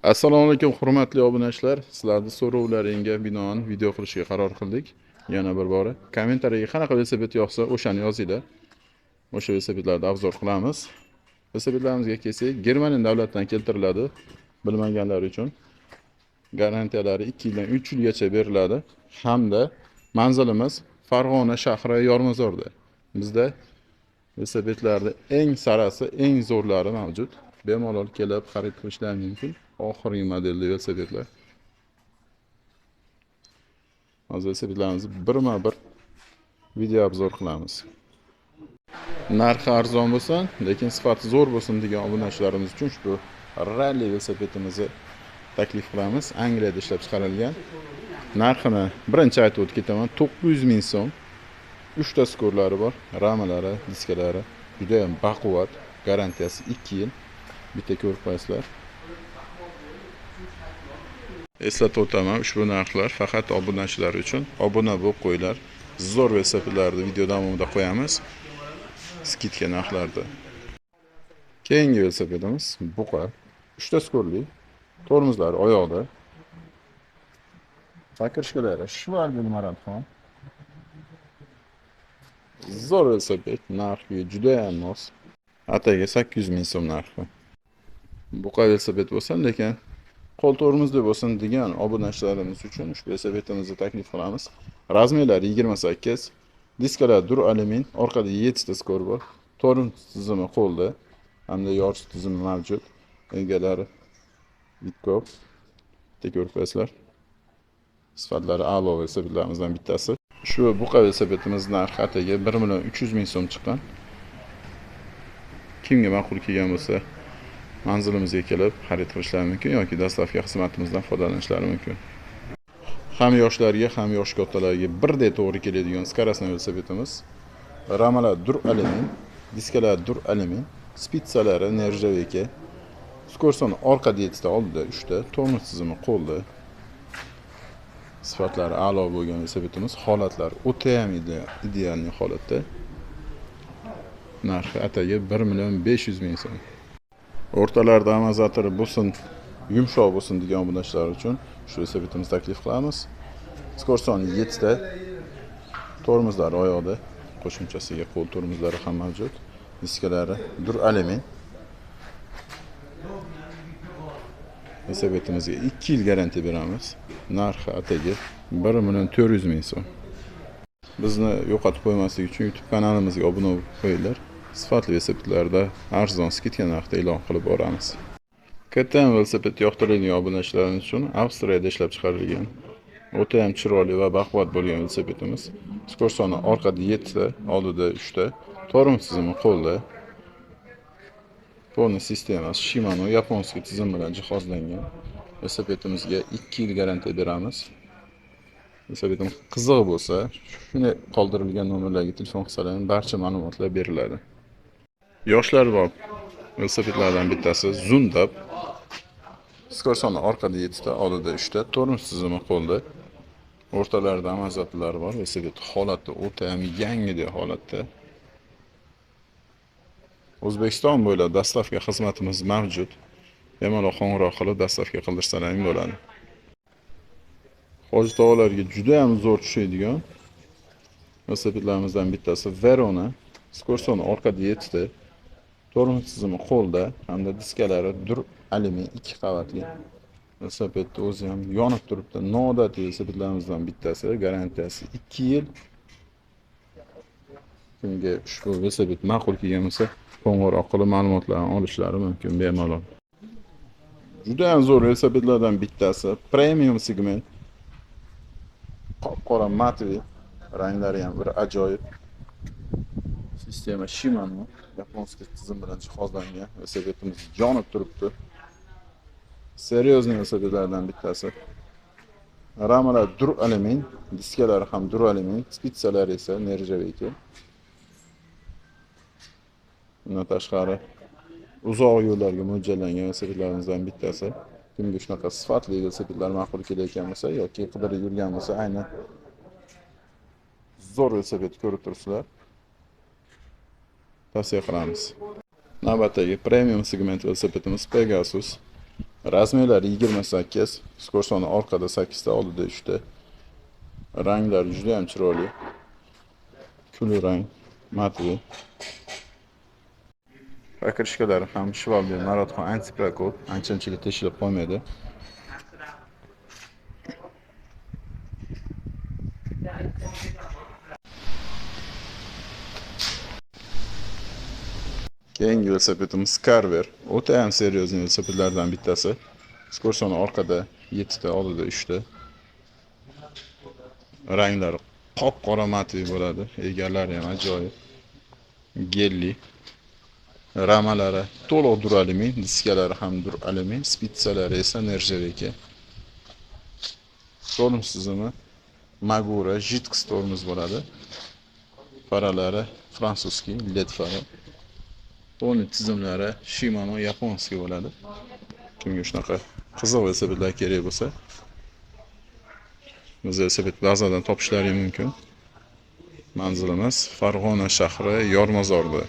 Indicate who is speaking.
Speaker 1: Assalomu alaykum hurmatli obunachilar. Sizlarning so'rovlaringizga binoan video qilishga qaror qildik. Yana bir bora kommentariyaga qanaqa velosiped yoqsa, o'shani yozinglar. O'sha velosipedlarni obzor qilamiz. Velosipedlarimizga kelsak, Germaniya davlatidan keltiriladi. Bilmaganlar uchun garantiyalari 2 yildan 3 yilgacha beriladi. Hamda manzilimiz Farg'ona shahri Yormazorda. Bizda velosipedlarning eng sarasi, eng zo'rlari mavjud. Bemalol kelib xarid qilishlari mumkin. Oxirgi modelli velosipedlar. Hozir velosipedlarimizni birma-bir video obzor qilamiz. Narxi arzon bo'lsin, lekin sifati zo'r bo'lsin degan obunachilarimiz uchun ushbu ralli velosipedimizni taklif qilamiz. Angliyada ishlab chiqarilgan. Narxini birinchi aytib o'tib ketaman. 900 ming so'm. 3 ta skorlari bor, ramalari, diskalari juda ham baquvvat, garantiyasi 2 yil. Bitta ko'rib qo'yasizlar. Eslatib o'taman, ushbu narxlar faqat obunachilar uchun. Obuna bo'lib qo'yinglar. Zo'r velosipedlarni video davomida qo'yamiz. Skidka narxlarda. Keyingi velosipedimiz buqa. 3 ta skorli. Tormozlari oyoqda. Pakirishkalari Shvalbin Marathon. Zo'r velosiped, narxi juda ham mos. Ataga 800 ming so'm narxi. Buqa velosiped bo'lsa, lekin qo'l tormozli bo'lsin degan obunachilarimiz uchun ushbu velosipedimizni taklif qilamiz. Razmerlari 28, diskalar dur alyumin, orqada 7 ta skor bor. Tormoz tizimi qo'lda hamda yorish tizimi mavjud. Egalari Witkov. Ko'rib qo'yasizlar. Sifatlari a'lo velosipedlarimizdan bittasi. Shu buqa velosipedimiz narxi ataga 1 million 300 ming so'm chiqqan. Kimga ma'qul kelgan bo'lsa, manzilimizga kelib xarid qilishlari mumkin yoki dastlabki xizmatimizdan foydalanishlari mumkin. Ham yoshlarga, ham yosh kattalarga birdek to'g'ri keladigan skarasna velosipedimiz. Ramalar dur alyumin, diskalar dur alyumin, spitsalari nerjaveka. Skorsoni orqada 7 ta, oldida 3 ta, tormoz tizimi qo'lda. Sifatlari a'lo bo'lgan velosipedimiz, holatlari o'ta ham ideal holatda. Narxi ataga 1 million 500 ming so'm. O'rtalarda amortizatori bo'lsin, yumshoq bo'lsin degan obunachilar uchun shu velosipedimizni taklif qilamiz. Skorsoni 7 ta, tormozlari oyoqda, qo'shimchasiga qo'l tormozlari ham mavjud. Diskalari dur alyumin. Velosipedimizga 2 yil garantiya beramiz. Narxi ataga 1 million 400 ming so'm. Bizni yo'qotib qo'ymaslik uchun YouTube kanalimizga obuna bo'lib qo'yinglar. Sifatli velosipedlarda arzon skidka narxda e'lon qilib boramiz. KTM velosiped yoqtiradigan obunachilarimiz uchun Avstriyada ishlab chiqarilgan o'ta ham chiroyli va baquvvat bo'lgan velosipedimiz. Skorsoni orqada 7 ta, oldida 3 ta, tormoz tizimi qo'lda. Polni sistemasi Shimano yaponskiy tizim bilan jihozlangan. Velosipedimizga 2 yil garantiya beramiz. Velosipedimiz qiziq bo'lsa, shunday qoldirilgan nomerlarga telefon qilsalar, barcha ma'lumotlar beriladi. Yoshlar bor velosipedlardan bittasi Zundab. Skorsoni orqada 7 ta, oldida 3 ta, tormoz tizimi qo'lda. O'rtalarida amortizatorlari bor. Velosiped holati o'ta ham yangidek holatda. O'zbekiston bo'ylab dastlabki xizmatimiz mavjud. Bemalol qo'ng'iroq qilib dastlabki qildirsalaring bo'ladi. Hoji tog'alarga juda ham zo'r tushadigan velosipedlarimizdan bittasi Verona. Skorsoni orqada 7 ta, tormoz tizimi qo'lda hamda diskalari dur alyumin 2 qavatli. Velosipedni o'zi ham yonib turibdi. Noodatiy velosipedlarimizdan bittasi, garantiyasi 2 yil. Kimga ushbu velosiped ma'qul kelgan bo'lsa, qo'ng'iroq qilib ma'lumotlarni olishlari mumkin bemalol. Juda ham zo'r velosipedlardan bittasi, premium segment. Qora matvi, ranglari ham bir ajoyib. Sistema Shimano yaponskiy tizim bilan jihozlangan. Velosipedimiz yonib turibdi. Seryozni velosipedlardan bittasi. Ramalar dur alyumin, diskalari ham dur alyumin, spitsalari esa nerjaveka. Bundan tashqari uzoq yo'llarga mo'ljallangan velosipedlarimizdan bittasi. Kimga shunaqa sifatli velosipedlar ma'qul kelayotgan bo'lsa yoki qidirib yurgan bo'lsa, aynan zo'r velosiped ko'rib turibsizlar. Tavsiya qilamiz. Navbatdagi premium segment velosipedimiz Pegasus. Razmerlari 28, skor soni orqada 8 ta, oldida 3 ta. Ranglari juda ham chiroyli. Kulrang, matli. Pokrishkalari ham Chevrolet Marathon antiprokop, ancha-munchaga teshilib qolmaydi. Keyingi velosipedimiz Carver. O'ta ham seryoz velosipedlardan bittasi. Skor soni orqada 7 ta, oldida 3 ta. Ranglari qop-qora matli bo'ladi. Egalari ham ajoyib. Gelli. Ramalari to'liq duralumin, diskalari ham duralumin, spitsalari esa nerjaveka. Tormoz tizimi Magura Jitx tormoz bo'ladi. Faralari fransuzskiy LED fara. O'ng tizimlari Shimano yaponskiy bo'ladi. Kimga shunaqa qiziq velosipedlar kerak bo'lsa, biz velosiped bazadan topishlari mumkin. Manzilimiz Farg'ona shahri Yormozorda.